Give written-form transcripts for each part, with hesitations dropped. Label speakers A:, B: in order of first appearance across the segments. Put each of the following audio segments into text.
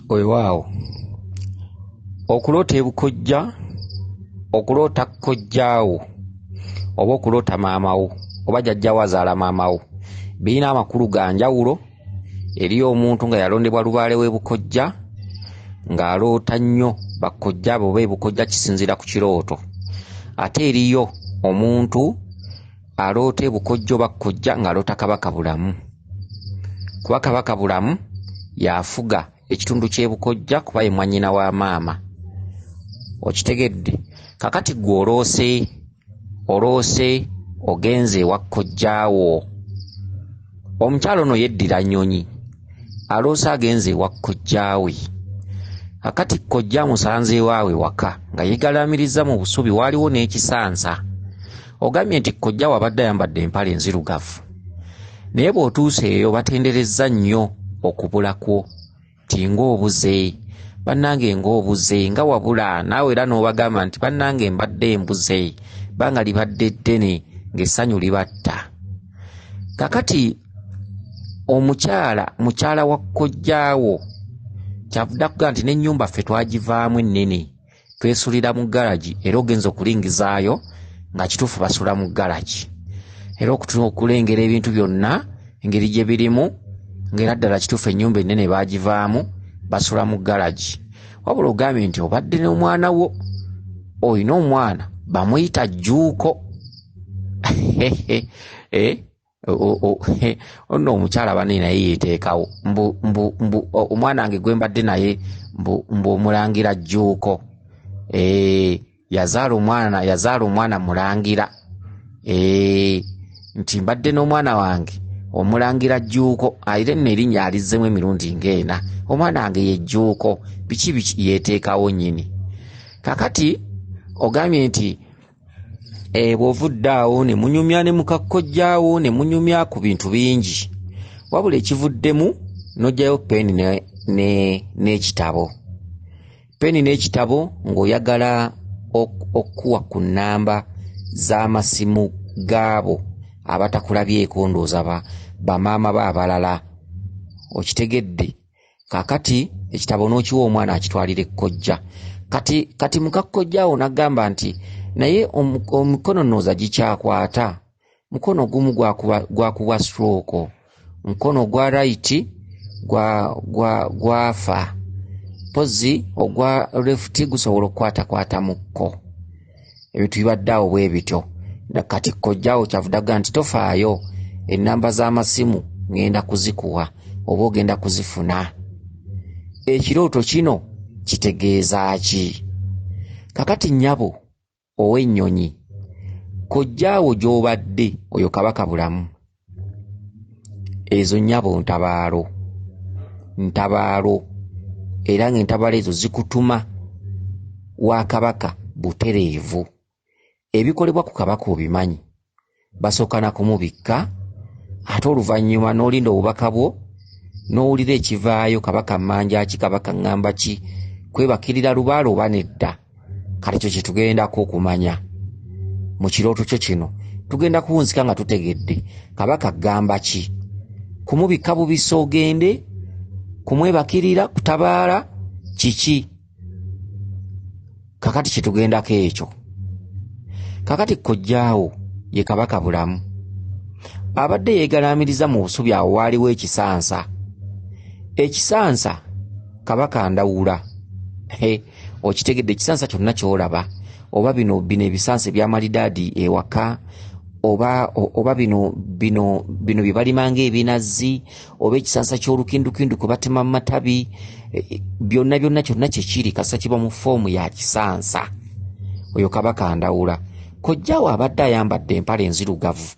A: Weewaawo okuloota ebukojja, okuloota kkojjaawo oba okuloota maamawo oba jjajjaawo azaala maamawo birina amakulu ga njawulo. Eriyo omuntu nga yalondebwa lubaale w'ebukojja ng'aloota nnyo bakkojja abo oba ebukojja kisinziira ku kirooto. Ate eriyo omuntu aloota ebukojja oba kkojja ng'aloota kabaka bulamu. Kuba kabaka bulamu y'afuga ekitundu ky'ebukojja kuba ye mwannyina wa maama. Okitegedde? Kakati ggwe oloose ogenze ewa kkojjaawo. Omukyalo ono yeddira nnyonyi aloose agenze ewa kkojjaawe. Kakati kkojja amusanze ewaawe waka nga yeegalaamiriza mu busubi waaliwo n'ekisansa. Ogambye nti kkojjaawe abadde ayambadde empale enzirugavu, naye bw'otuuse eyo batenderezza nnyo okubulakwo ti ng'obuze bannange, ng'obuze nga wabula naawe era n'obagamba nti bannange mbadde embuze banga libadde ddene ng'essanyu libatta. Kakati mukyala wa kkojjaawo kyavudde akugaa nti n'ennyumba ffe twagivaamu ennene twesulira mu galagi, era ogenza okulingizaayo nga kituufu basula mu galagi, era okulengera ebintu byonna engeri gye birimu ng'era ddala kituufu ennyumba ennene baagivaamu basula mu galagi. Wabula ogambye nti obadde n'omwana wo, oyina omwana bamuyita Jjuuko. Ono omukyala banne naye yeeteekawo mbu omwana wange gwe mbadde naye mbu omulangira Jjuuko. Yazaala omwana mulangira, nti mbadde n'omwana wange omulangira Jjuuko. Era nno erinnya alizzemu emirundi ng'ena, omwana wange ye Jjuuko. Biki yeeteekawo nnyini. Kakati ogambye nti bw'ovudde awo ne munyumya ne mukakkojjaawo ne munyumya ku bintu bingi, wabula ekivuddemu n'oggyayo peeni n'ekitabo. Peeni n'ekitabo ng'oyagala okuwa ku nnamba z'amasimu gaabo abatakulabyeko, ndowooza bamaama ba abalala. Okitegedde? Kaakati ekitabo n'okiwa omwana akitwalira ekkojja. Kati mukakkojjaawo n'agamba nti naye omukono nnooza gikyakwata, mukono gumu gwakuba stroke, mukono gwa right gwafa, pozi ogwa left gusobola okukwatakwata mukko. Ebintu bibadde awo bwe bityo. Kati kkojjaawo kyavudde agaa nti tofaayo, ennamba z'amasimu ngenda kuzikuwa oba ogenda kuzifuna. Ekirooto kino kitegeeza ki? Kakati nnyabo ow'ennyonyi, kkojjaawo gy'obadde oyo kabaka bulamu. Ezo nnyabo ntabaalo, era ng'entabaalo ezo zikutuma wa kabaka butereevu. Ebikolebwa ku kabaka obimanyi, basooka na kumubikka, ate oluvannyuma n'olinda obubaka bwo n'owulira ekivaayo, kabaka mmanja ki, kabaka ŋŋamba ki, kwebakirira lubaale oba nedda. Kale ekyo kye tugendako okumanya mu kirooto kyo kino. Tugenda kuwunzika nga tutegedde kabaka agamba ki, kumubikka bubisi ogende, kumwebakirira, kutabaala kiki. Kakati kye tugendako ekyo. Kakati kkojjaawo ye kabaka bulamu, abadde yeegalaamiriza mu busubi awo waaliwo ekisansa. Ekisansa kabaka ndawula. Okitegedde? Ekisansa kyonna ky'olaba, oba bino ebisansa ebyamalidaadi ewaka, oba bino bye balima ng'ebinazi, oba ekisansa ky'olukindukindu kwe batema mu matabi, byonna kyonna kye kiri kasa kiba mu foomu ya kisansa. Oyo kabaka ndawula. Kkojjaawo abadde ayambadde empale enzirugavu.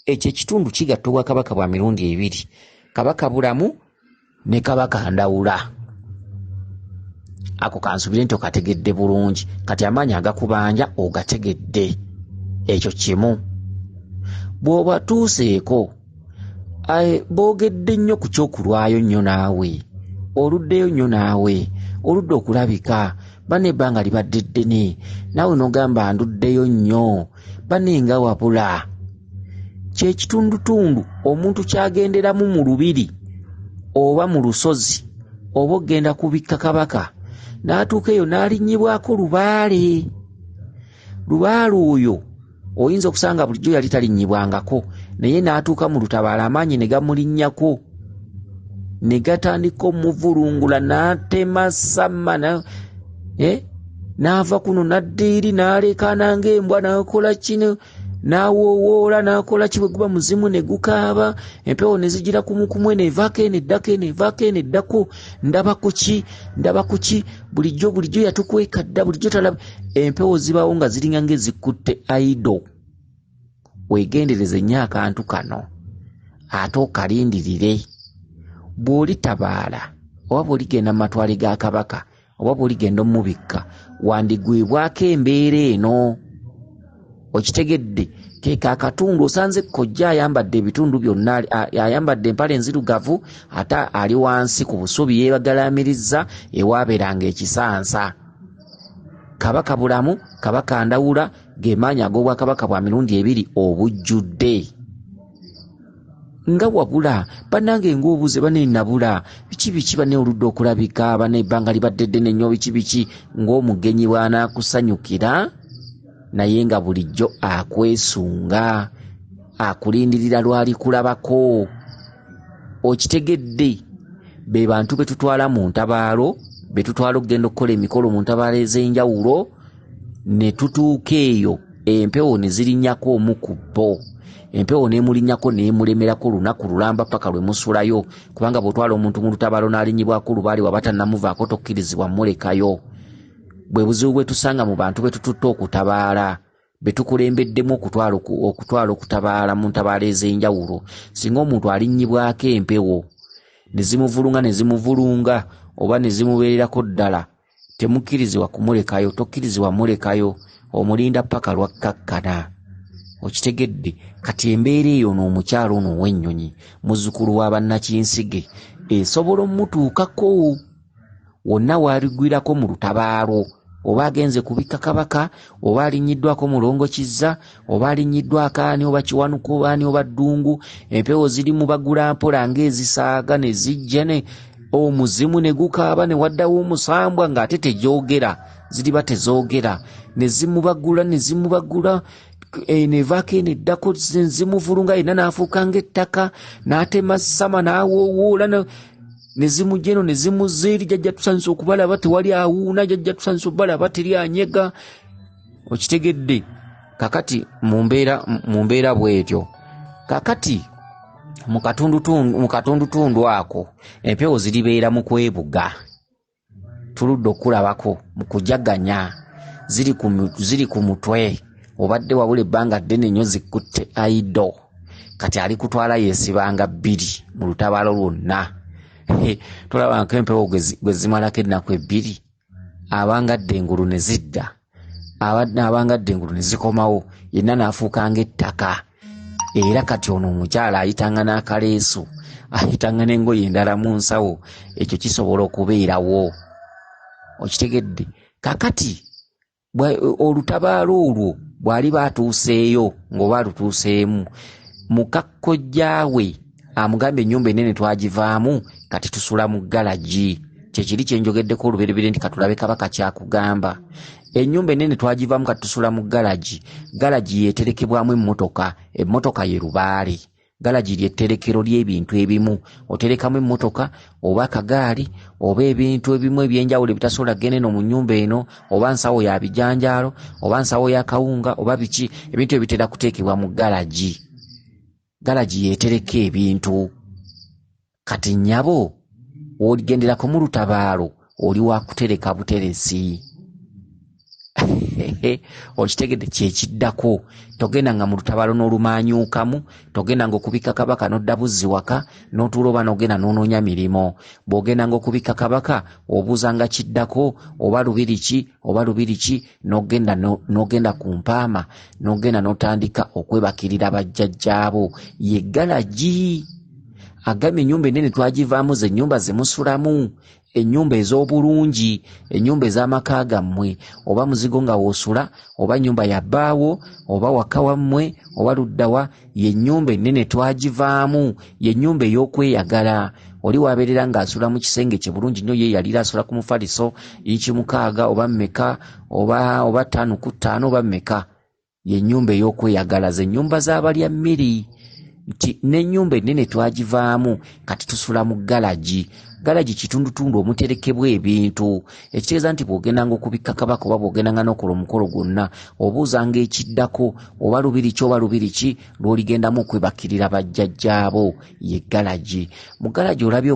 A: Ekyo ekitundu kigatta obwakabaka bwa mirundi ebiri, kabaka bulamu ne kabaka ndawula. Ako kansubire nti okategedde bulungi. Kati amaanyi agakubanja ogategedde. Ekyo kimu. Bw'oba tuuseeko boogedde nnyo ku kyokulwayo nnyo naawe, oluddeyo nnyo naawe, oludde okulabika, banne ebbanga libadde ddene, naawe n'ogamba nduddeyo nnyo, banne nga wabula. Kyekitundutundu omuntu kyagenderamu mu lubiri oba mu lusozi oba ogenda kubikka kabaka n'atuuka eyo n'alinnyibwako lubaale oyo oyinza okusanga bulijjo yali talinnyibwangako naye n'atuuka mu lutabaalo amaanyi ne gamulinnyako ne gatandika omuvulungula n'atema samma n'ava kuno n'adda eri n'aleekaana ng'embwa n'akola kino n'awoowoola n'akola ki bwe guba muzimu ne gukaaba empewo ne zigira kumukumwe neevaako eno eddako eno evaako eno eddako ndaba ku ki bulijjo yatukwekadda bulijjo talaba empewo zibawo nga ziringa ng'ezikutte aido. Weegendereze nnyo akantu kano ate okalindirire bw'olitabaala oba bw'oligenda mu matwale ga kabaka oba bw'oligenda omubikka wandigwibwako embeera eno. Okitegedde keeka akatundu osanze kkojja ayambadde ebitundu byonna ayambadde empale enzirugavu ate ali wansi ku busubi yeebagalaamirizza ewaabeeranga ekisansa. Kabaka bulamu kabaka ndawula ge maanyi ag'obwakabaka bwa mirundi ebiri obujjudde. Nga wabula bannange ng'obuuze banennabula biki banne oludde okulabika banne ebbanga libadde ddene nnyo biki ng'omugenyi bw'anaakusanyukira naye nga bulijjo akwesunga akulindirira lwali kulabako. Okitegedde be bantu be tutwala mu ntabaalo be tutwala okugenda okukola emikolo mu ntabaalo ez'enjawulo ne tutuuka eyo empewo ne zirinnyako omu ku bo. Empewo neemulinnyako neemulemerako lunaku lulamba paka lwe musulayo kubanga bw'otwala omuntu mu lutabaalo n'alinnyibwako lubaale waba tannamuvaako tokkirizibwa mulekayo. Bwe buzibu bwe tusanga mu bantu be tututte okutabaala be tukulembeddemu okutwala okutabaala mu ntabaalo ez'enjawulo. Singa omuntu alinnyibwako empewo ne zimuvulunga oba ne zimubeererako ddala temukkirizibwa kumulekayo, tokkirizibwa mulekayo, omulinda paka lwakkakkana. Okitegedde kati embeera eyo n'omukyalo ono ow'ennyonyi muzzukulu wa bannakinsige esobola omutuukako wonna waaligwirako mu lutabaalo oba agenze kubikka kabaka oba alinnyiddwako mulongo kizza oba alinnyiddwako ani oba kiwanuka oba ani oba ddungu. Empewo ziri mu bagula mpola ng'ezisaaga ne zijja ne omuzimu ne gukaaba ne waddawo omusambwa ng'ate tegyogera ziriba tezoogera ne zimubagula nevaako eno eddako zimuvulunga yenna n'afuuka ng'ettaka n'atema ssama n'awoowoola ne zimujja eno ne zimuzza eri jjajja tusanyusa okubalaba tewali awuuna jjajja tusanyusa okubalaba teri anyega. Okitegedde kakati mu mbeera bw'etyo kakati mu katundutundu ako empewo ziribeera mu kwebuga tuludde okulabako mu kujaganya ziri ku mutwe obadde wabula ebbanga ddene nnyo zikutte aido kati ali kutwala yeesibanga bbiri mu lutabaalo lwonna. Tolaba nko empewo gwe zimalako ennaku ebbiri abangadde engulu ne zidda abangadde engulu ne zikomawo yenna n'afuuka ng'ettaka. Era kati ono omukyala ayitanga n'akaleesu ayitanga n'engoye endala mu nsawo ekyo kisobola okubeerawo. Okitegedde kakati olutabaalo olwo bw'ali baatuuseeyo ng'oba alutuuseemu mukakkojjaawe amugamba ennyumba ennene twagivaamu kati tusula mu galagi. Kyekiri kyenjogeddeko olubereberye nti katulabe kabaka kyakugamba. Ennyumba ennene twagivaamu kati tusula mu galagi. Galagi yeeterekebwamu emmotoka ye lubaale. Galagi lyetterekero ly'ebintu ebimu oterekamu emmotoka oba akagaali oba ebintu ebimu ebyenjawulo ebitasobola kgenda eno mu nnyumba eno oba nsawo ya bijanjaalo oba nsawo ya kawunga oba biki ebintu ebitera kuteekebwa mu galagi. Galagi yeetereka ebintu kati nnyabo w'oligenderako mu lutabaalo oli wa kutereka buteresi. Okitegedde kyekiddako togenda nga mu lutabaalo n'olumaanyuukamu togenda nga okubikka kabaka n'odda buzzi waka n'otuula oba n'ogenda n'onoonya mirimo. Bw'ogenda nga okubikka kabaka obuuza nga kiddako oba lubiri ki n'ogenda ku mpaama n'ogenda n'otandika okwebakirira bajjajjaabo ye galagi. Agambye ennyumba ennene twagivaamu ze ennyumba ze musulamu ennyumba ez'obulungi ennyumba ez'amaka gammwe oba muzigo nga woosula oba nnyumba ya bbaawo oba waka wammwe oba luddawa ye ennyumba ennene twagivaamu ye ennyumba ey'okweyagala. oli wabeerera ng'asula mu kisenge kye bulungi nnyo, ye yalira asula ku mufaliso inchi 6 oba mmeka oba 5 ku 5 oba mmeka. Ye nnyumba ey'okweyagala, ze nnyumba z'abalya mmiri. Nti n'ennyumba ennene twagivaamu kati tusula mu galagi. Galagi kitundutundu omuterekebwa ebintu, ekitegeeza nti bw'ogendanga okubikka kabaka oba bw'ogendanga n'okola omukolo gwonna obuuzanga ekiddako oba lubiri ki oba lubiri ki lw'oligendamu okwebakirira bajjajjaabo, ye galagi. Mu galagi olabye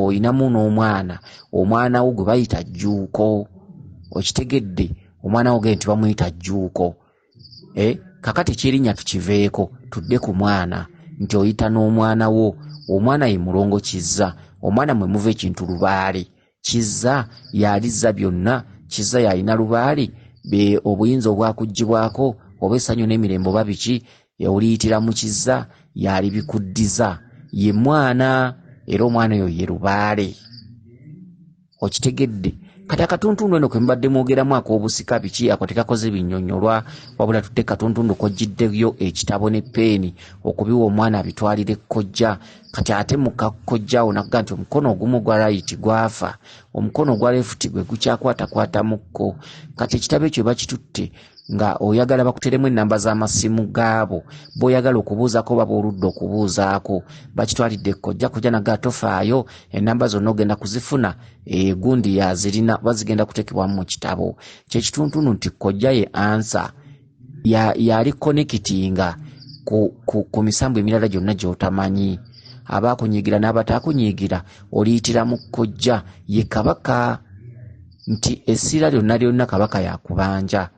A: oyinamu n'omwana, omwana wo gwe bayita Jjuuko. Okitegedde? Omwana wo gwe nti bamuyita Jjuuko. Kakati ekyerinnya tukiveeko, tudde ku mwana nti oyita n'omwana wo. Omwana ye mulongo Kizza. Omwana mwe muva ekintu Lubaale. Kizza yalizza byonna. Kizza yalina Lubaale obuyinza obwakuggyibwako oba essanyu n'emirembe oba biki oliyitira mu Kizza yali bikuddiza. Ye mwana, era omwana oyo ye Lubaale. Okitegedde? Kati akatuntundu eno kwe mbadde mwogeramu ak'obusika biki ako tekakoze binnyonnyolwa, wabula tudde katuntundu kojjiddeyo ekitabo ne peeni okubiwa omwana abitwalire kkojja. Kati ate mu kakkojjaawo nakugamba nti omukono ogumu gwa right gwafa, omukono ogwa left gwe gukyakwatakwatamuko. Kati ekitabo ekyo bakitutte nga oyagala bakuteremu ennamba z'amasimu gaabo b'oyagala okubuuzaako oba b'oludda okubuuzaako, bakitwalidde kkojja. Kojja naga tofaayo, ennamba zonna ogenda kuzifuna, gundi yazirina oba zigenda kuteekebwamu mu kitabo. Kyekituntundu nti kkojja ye ansa yali connectinga ku misambu emirala gyonna gy'otamanyi. Abaakunyiigira n'abataakunyiigira oliyitira mu kkojja, ye kabaka. Nti essira lyonna kabaka yakubanja,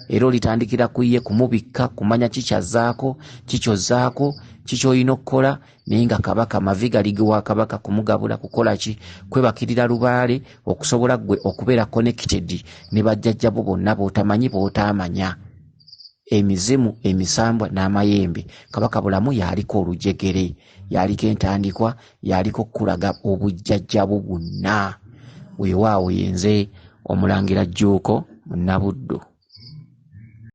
A: era olitandikira ku ye kumubikka, kumanya kikyazzaako, kikyozzaako, kikyolina okukola, naye nga kabaka maviga ligiwa kabaka kumugabula kukola ki, kwebakirira Lubaale, okusobola gwe okubeera connected ne bajjajjabo bonna b'otamanyi b'otaamanya. Emizimu, emisambwa n'amayembe. Kabaka bulamu yaliko olujegere, yaliko entandikwa, yaliko okulaga obujjajjabo bwonna. Weewaawo yenze Omulangira Jjuuko Munnabuddu.